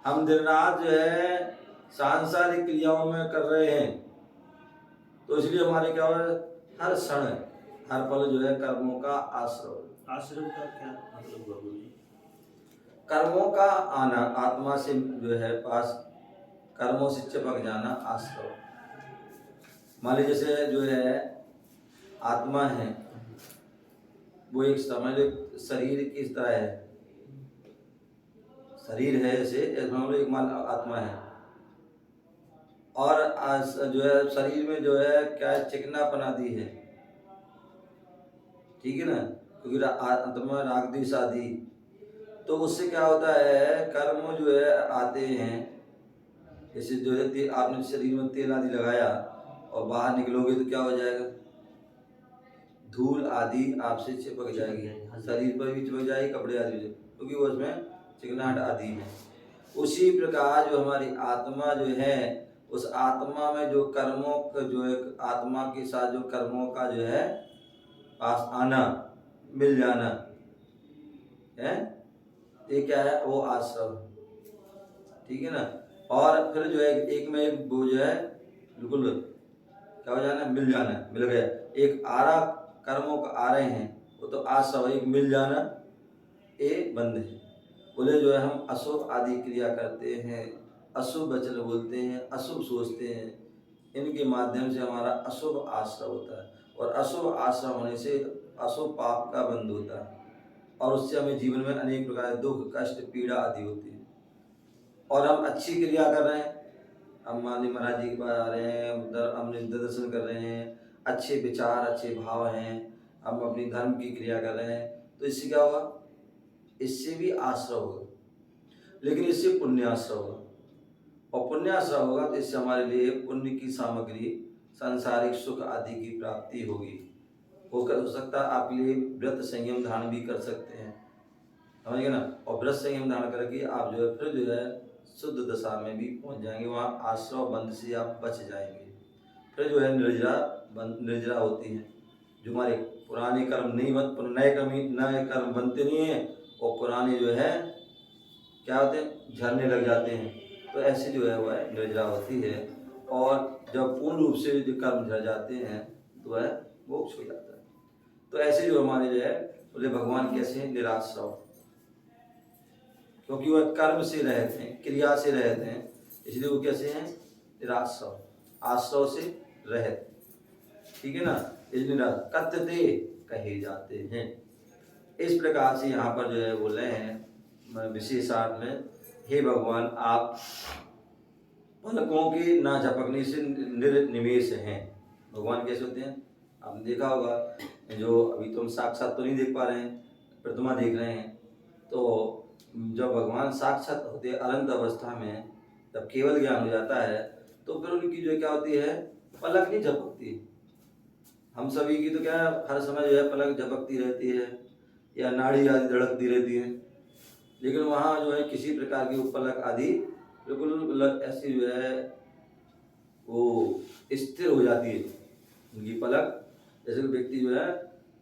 हम दिन रात जो है सांसारिक क्रियाओं में कर रहे हैं, तो इसलिए हमारे क्या हो रहा है, हर क्षण हर पल जो है कर्मों का आश्रय। आश्रम का क्या मतलब बाबू जी? कर्मों का आना, आत्मा से जो है पास, कर्मों से चिपक जाना आश्रय। मान लीजिए जैसे जो है आत्मा है, वो एक समझ लो शरीर किस तरह है, शरीर है जैसे मान लो एक मान आत्मा है, और जो है शरीर में जो है क्या है, चिकनापन आदि है, ठीक है ना, क्योंकि आत्मा राग द्वेष आदि, तो उससे क्या होता है, कर्म जो है आते हैं। जैसे जो है आपने शरीर में तेल आदि लगाया और बाहर निकलोगे तो क्या हो जाएगा, धूल आदि आपसे चिपक जाएगी, शरीर पर भी चिपक जाएगी, कपड़े आदि भी, क्योंकि वो उसमें चिकनाहट आदि है। उसी प्रकार जो हमारी आत्मा जो है, उस आत्मा में जो कर्मों का जो है, आत्मा के साथ जो कर्मों का जो है पास आना, मिल जाना है, ये क्या है, वो आश्रय, ठीक है ना। और फिर जो है एक में एक वो जो है बिल्कुल क्या हो जाना, मिल जाना, मिल गया। एक आरा कर्मों का आ रहे हैं वो तो आश्रव, एक मिल जाना ये बंध है। बोले जो है हम अशुभ आदि क्रिया करते हैं, अशुभ वचन बोलते हैं, अशुभ सोचते हैं, इनके माध्यम से हमारा अशुभ आश्रय होता है। और अशुभ आश्रय होने से अशुभ पाप का बंध होता है और उससे हमें जीवन में अनेक प्रकार के दुख कष्ट पीड़ा आदि होती है। और हम अच्छी क्रिया कर रहे हैं, हम मान ली महाराज जी के पास आ रहे हैं, हमने दर्शन कर रहे हैं, अच्छे विचार अच्छे भाव हैं, हम अपनी धर्म की क्रिया कर रहे हैं, तो इससे क्या होगा, इससे भी आश्रय होगा, लेकिन इससे पुण्याश्रय होगा। और पुण्याश्रय होगा तो इससे हमारे लिए पुण्य की सामग्री सांसारिक सुख आदि की प्राप्ति होगी। हो सकता है आपके लिए व्रत संयम धारण भी कर सकते हैं, समझ गए ना। और व्रत संयम धारण करके आप जो है फिर जो है शुद्ध दशा में भी पहुंच जाएंगे, वहाँ आश्रय बंध से आप बच जाएंगे। फिर जो है निर्जरा होती है, जो हमारे पुराने कर्म नहीं नए कर्म बनते नहीं हैं और पुराने जो है क्या होते हैं, झरने लग जाते हैं। तो ऐसे जो है वह निर्जरा होती है और जब पूर्ण रूप से जो कर्म झड़ जाते हैं तो वह मोक्ष हो जाता है। तो ऐसे जो हमारे जो है बोले भगवान कैसे हैं, निराश्रव, क्योंकि वह कर्म से रहते हैं, क्रिया से रहते हैं, इसलिए वो कैसे हैं, निराश्रव, आश्रव से रहते, ठीक है ना, इसलिए कथ्यते कहे जाते हैं। इस प्रकार से यहाँ पर जो है बोल रहे हैं विशेषार्थ में, हे भगवान आप पलकों के ना झपकने से निर्निमेष हैं। भगवान कैसे होते हैं, आपने देखा होगा, जो अभी तो हम साक्षात तो नहीं देख पा रहे हैं, प्रतिमा देख रहे हैं, तो जब भगवान साक्षात होते हैं अनंत अवस्था में, जब केवल ज्ञान हो जाता है तो फिर उनकी जो क्या होती है, पलक नहीं झपकती। हम सभी की तो क्या हर समय जो है पलक झपकती रहती है या नाड़ी आदि धड़कती रहती है, लेकिन वहाँ जो है किसी प्रकार की पलक आदि बिल्कुल ऐसी जो है वो स्थिर हो जाती है उनकी पलक। जैसे कोई व्यक्ति जो है,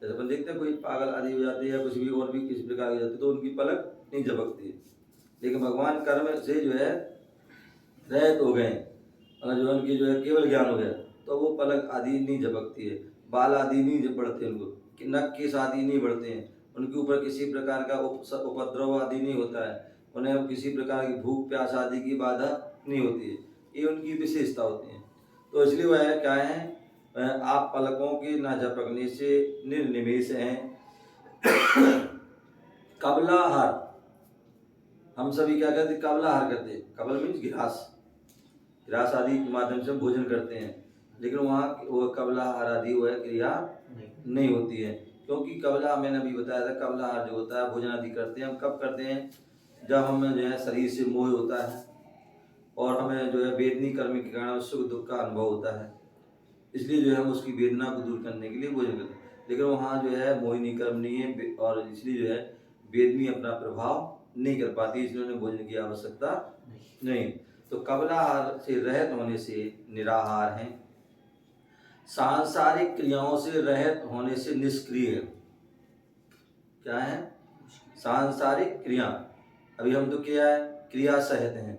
जैसे अपन देखते हैं कोई पागल आदि हो जाती है, कुछ भी और भी किसी प्रकार की जाती है, तो उनकी पलक नहीं झपकती है। लेकिन भगवान कर्म से जो है रहित हो गए, अगर जो उनकी जो है केवल ज्ञान हो गया तो वो पलक आदि नहीं झपकती है, बाल आदि नहीं बढ़ते, उनको नख केस आदि नहीं बढ़ते हैं, उनके ऊपर किसी प्रकार का उपद्रव आदि नहीं होता है, उन्हें किसी प्रकार की भूख प्यास आदि की बाधा नहीं होती है। ये उनकी विशेषता होती है। तो इसलिए वह क्या है, आप पलकों के न झपकने से निर्निमेष हैं। कबलाहार, हम सभी क्या करते, कबलाहार करते हैं। कबल मीन्स गिरास आदि के माध्यम से हम भोजन करते हैं, लेकिन वहाँ वो कबलाहार आदि वह क्रिया नहीं होती है, क्योंकि कबला मैंने अभी बताया था, कबलाहार जो होता है भोजन आदि करते हैं हम कब करते हैं, जब हमें जो है शरीर से मोह होता है और हमें जो है वेदनी कर्म के कारण सुख दुख का अनुभव होता है, इसलिए जो है हम उसकी वेदना को दूर करने के लिए भोजन करते हैं। लेकिन वहाँ जो है मोहिनी कर्म नहीं है और इसलिए जो है वेदनी अपना प्रभाव नहीं कर पाती, इसलिए उन्हें भोजन की आवश्यकता नहीं। तो कबलाहार से रहित होने से निराहार हैं, सांसारिक क्रियाओं से रहित होने से निष्क्रिय है। क्या है, सांसारिक क्रिया, अभी हम तो क्या है, क्रिया सहित हैं।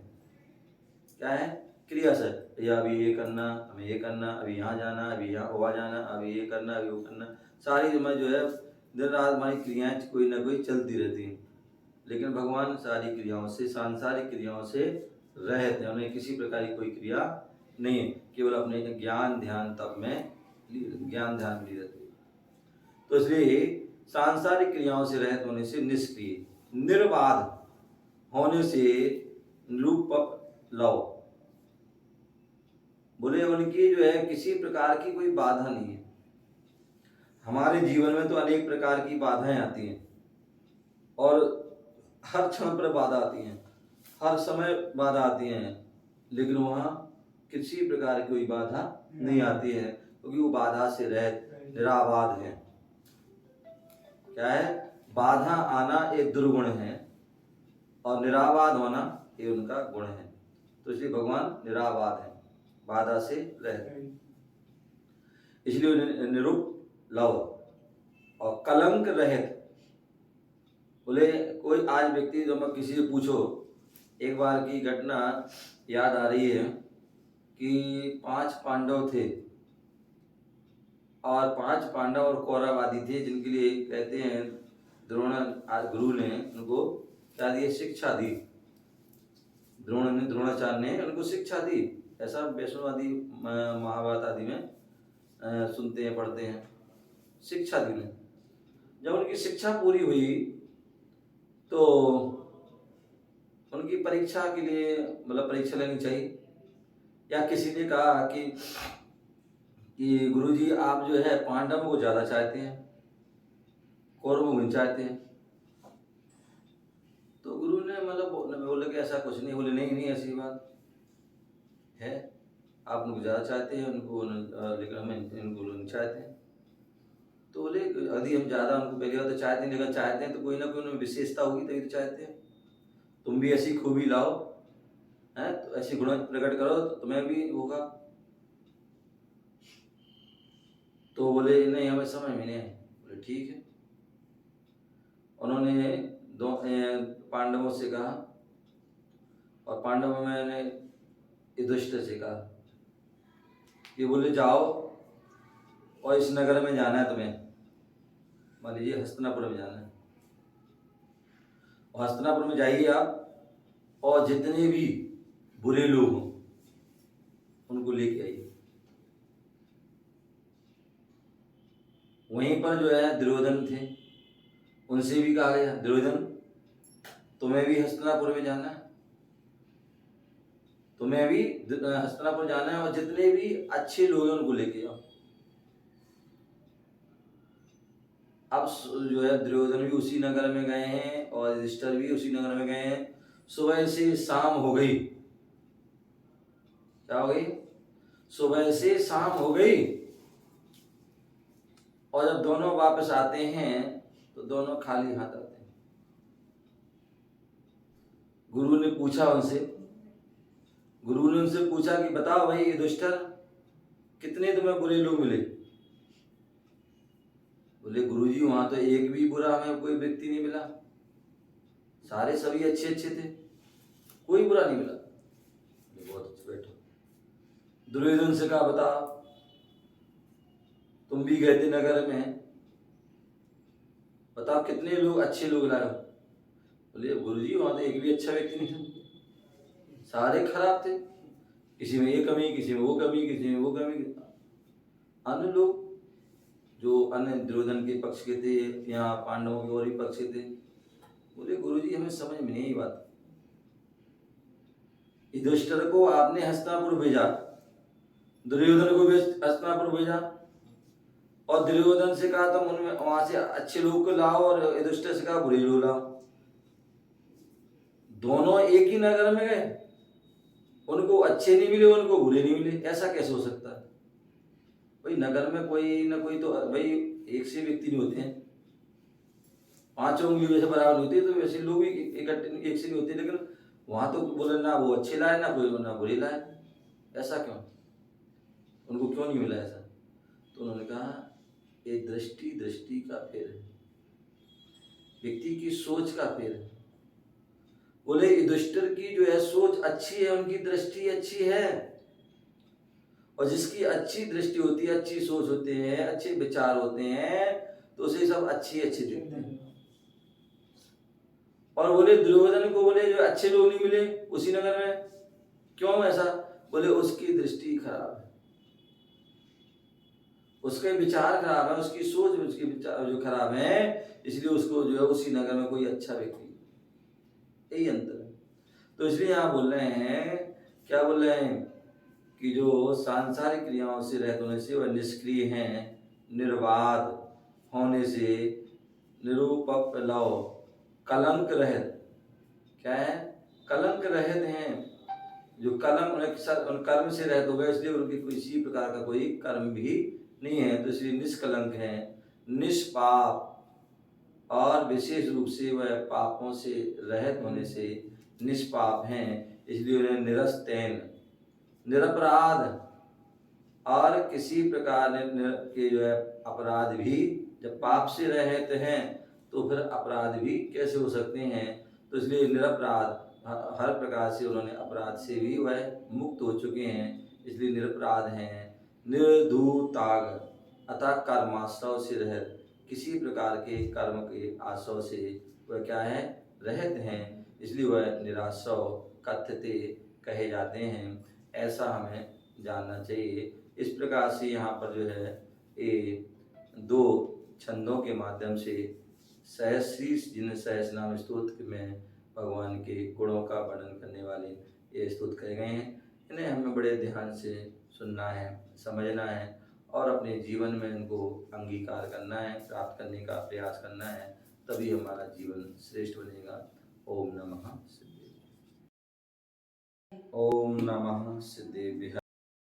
क्या है, क्रिया सहित, या अभी ये करना, हमें ये करना, अभी यहाँ जाना, अभी यहाँ वहाँ जाना, अभी ये करना, अभी वो करना, सारी जो है दिन रात हमारी क्रियाएं कोई ना कोई चलती रहती हैं। लेकिन भगवान सारी क्रियाओं से, सांसारिक क्रियाओं से रहित हैं, उन्हें किसी प्रकार की कोई क्रिया नहीं है, केवल अपने ज्ञान ध्यान तप में ज्ञान ध्यान ली रहती है। तो इसलिए सांसारिक क्रियाओं से रहित होने से निष्क्रिय, निर्बाध होने से निरूपक लव, बोले उनकी जो है किसी प्रकार की कोई बाधा नहीं है। हमारे जीवन में तो अनेक प्रकार की बाधाएं आती हैं और हर क्षण पर बाधा आती हैं, हर समय बाधा आती हैं, लेकिन वहाँ किसी प्रकार की कोई बाधा नहीं आती है, क्योंकि वो बाधा से रहित निराबाध है। क्या है, बाधा आना एक दुर्गुण है और निराबाध होना ये उनका गुण है। तो इसलिए भगवान निराबाध है, बाधा से रहित, इसलिए निरुप लव और कलंक रहित। बोले कोई आज व्यक्ति, जब मैं किसी से पूछो एक बार की घटना याद आ रही है कि 5 पांडव थे और 5 पांडव और कौरव आदि थे, जिनके लिए कहते हैं गुरु ने उनको क्या दिया, शिक्षा दी। द्रोणाचार्य ने उनको शिक्षा दी। ऐसा वैष्णव आदि महाभारत आदि में सुनते हैं, पढ़ते हैं, शिक्षा दी उन्हें। जब उनकी शिक्षा पूरी हुई तो उनकी परीक्षा के लिए मतलब परीक्षा लेनी चाहिए, या किसी ने कहा कि गुरुजी आप जो है पांडवों को ज्यादा चाहते हैं, कौरवों को नहीं चाहते हैं। तो गुरु ने मतलब बोले कि ऐसा कुछ नहीं। बोले नहीं ऐसी बात है, आप उनको ज्यादा चाहते हैं उनको, लेकिन हम इनको नहीं चाहते हैं। तो बोले यदि हम ज्यादा उनको पहली बार तो चाहते हैं, लेकिन चाहते हैं तो कोई ना कोई उनमें विशेषता होगी तभी तो चाहते हैं। तुम भी ऐसी खूबी लाओ, है तो ऐसी गुण प्रकट करो तो तुम्हें भी होगा। तो बोले नहीं हमें समझ में नहीं है। बोले ठीक है। उन्होंने दो पांडवों से कहा, और पांडवों में युधिष्ठिर से कहा कि बोले जाओ और इस नगर में जाना है तुम्हें, मान लीजिए हस्तिनापुर में जाना है, और हस्तिनापुर में जाइए आप, और जितने भी बुरे लोग हों उनको लेके आइए। वहीं पर जो है दुर्योधन थे, उनसे भी कहा गया दुर्योधन तुम्हें भी हस्तिनापुर में जाना है, तुम्हें भी हस्तिनापुर जाना है, और जितने भी अच्छे लोग हैं उनको लेके आओ। अब जो है दुर्योधन भी उसी नगर में गए हैं और युधिष्ठिर भी उसी नगर में गए हैं। सुबह से शाम हो गई। क्या हो गई? सुबह से शाम हो गई। और जब दोनों वापस आते हैं तो दोनों खाली हाथ आते हैं। गुरु ने उनसे पूछा कि बताओ भाई युधिष्ठिर, कितने तुम्हें बुरे लोग मिले? बोले गुरुजी वहां तो एक भी बुरा हमें कोई व्यक्ति नहीं मिला, सारे सभी अच्छे थे, कोई बुरा नहीं मिला। बहुत अच्छे, बैठो। दुर्योधन से कहा बताओ तुम भी गए थे नगर में, बताओ कितने लोग अच्छे लोग लाए? बोले गुरुजी वहां तो एक भी अच्छा व्यक्ति नहीं था, सारे खराब थे, किसी में ये कमी, किसी में वो कमी, किसी में वो कमी। अन्य लोग जो अन्य दुर्योधन के पक्ष के थे या पांडवों के और ही पक्ष के थे, बोले गुरुजी हमें समझ में नहीं बात। युधिष्ठिर को आपने हस्तिनापुर भेजा, दुर्योधन को भी हस्तिनापुर भेजा, और दुर्योधन से कहा तुम उनमें वहां से अच्छे लोग को लाओ, और युधिष्ठिर से कहा बुरे लोग लाओ। दोनों एक ही नगर में गए, उनको अच्छे नहीं मिले, उनको बुरे नहीं मिले। ऐसा कैसे हो सकता है भाई? नगर में कोई ना कोई तो भाई एक से व्यक्ति नहीं होते हैं, 5 उंगली वैसे बराबर नहीं होती, तो वैसे लोग भी इकट्ठे एक से नहीं होते। लेकिन वहां तो बोले ना वो अच्छे लाए ना बुरे लाए। ऐसा क्यों? उनको क्यों नहीं मिला ऐसा? तो उन्होंने कहा ये दृष्टि का फेर है, व्यक्ति की सोच का फेर है। बोले युधिष्ठिर की जो है सोच अच्छी है, उनकी दृष्टि अच्छी है, और जिसकी अच्छी दृष्टि होती है, अच्छी सोच होते हैं, अच्छे विचार होते हैं, तो उसे सब अच्छे दिखते हैं। और बोले दुर्योधन को बोले जो अच्छे लोग नहीं मिले उसी नगर में, क्यों ऐसा? बोले उसकी दृष्टि खराब है, उसके विचार खराब है, उसकी सोच उसके विचार जो खराब है, इसलिए उसको जो है उसी नगर में कोई अच्छा व्यक्ति, यही अंतर है। तो इसलिए यहाँ बोल रहे हैं, क्या बोल रहे हैं कि जो सांसारिक क्रियाओं से रहित होने से वह निष्क्रिय हैं, निर्वाद होने से, निरुपप्लव कलंक रहित, क्या है? कलंक रहित हैं। जो कलंक उन कर्म से रहित हो गए, इसलिए उनकी किसी प्रकार का कोई कर्म भी नहीं है, तो इसलिए निष्कलंक है, निष्पाप, और विशेष रूप से वह पापों से रहित होने से निष्पाप हैं, इसलिए उन्हें निरस्तैन, निरपराध, और किसी प्रकार के जो है अपराध भी, जब पाप से रहित हैं तो फिर अपराध भी कैसे हो सकते हैं? तो इसलिए निरपराध, हर प्रकार से उन्होंने अपराध से भी वह मुक्त हो चुके हैं, इसलिए निरपराध हैं। निर्धूताग अतः कर्माश्रव से रहित, किसी प्रकार के कर्म के आश्रव से वह क्या है, रहित हैं, इसलिए वह निराश्रव कथ्यते कहे जाते हैं। ऐसा हमें जानना चाहिए। इस प्रकार से यहाँ पर जो है ये 2 छंदों के माध्यम से सहस्रीश जिन सहस्रनाम स्तोत्र में भगवान के गुणों का वर्णन करने वाले ये स्तोत्र कहे गए हैं। इन्हें हमें बड़े ध्यान से सुनना है, समझना है और अपने जीवन में इनको अंगीकार करना है, प्राप्त करने का प्रयास करना है, तभी हमारा जीवन श्रेष्ठ बनेगा। ओम नमः सिद्धेभ्यः। ओम नमः सिद्धेभ्यः।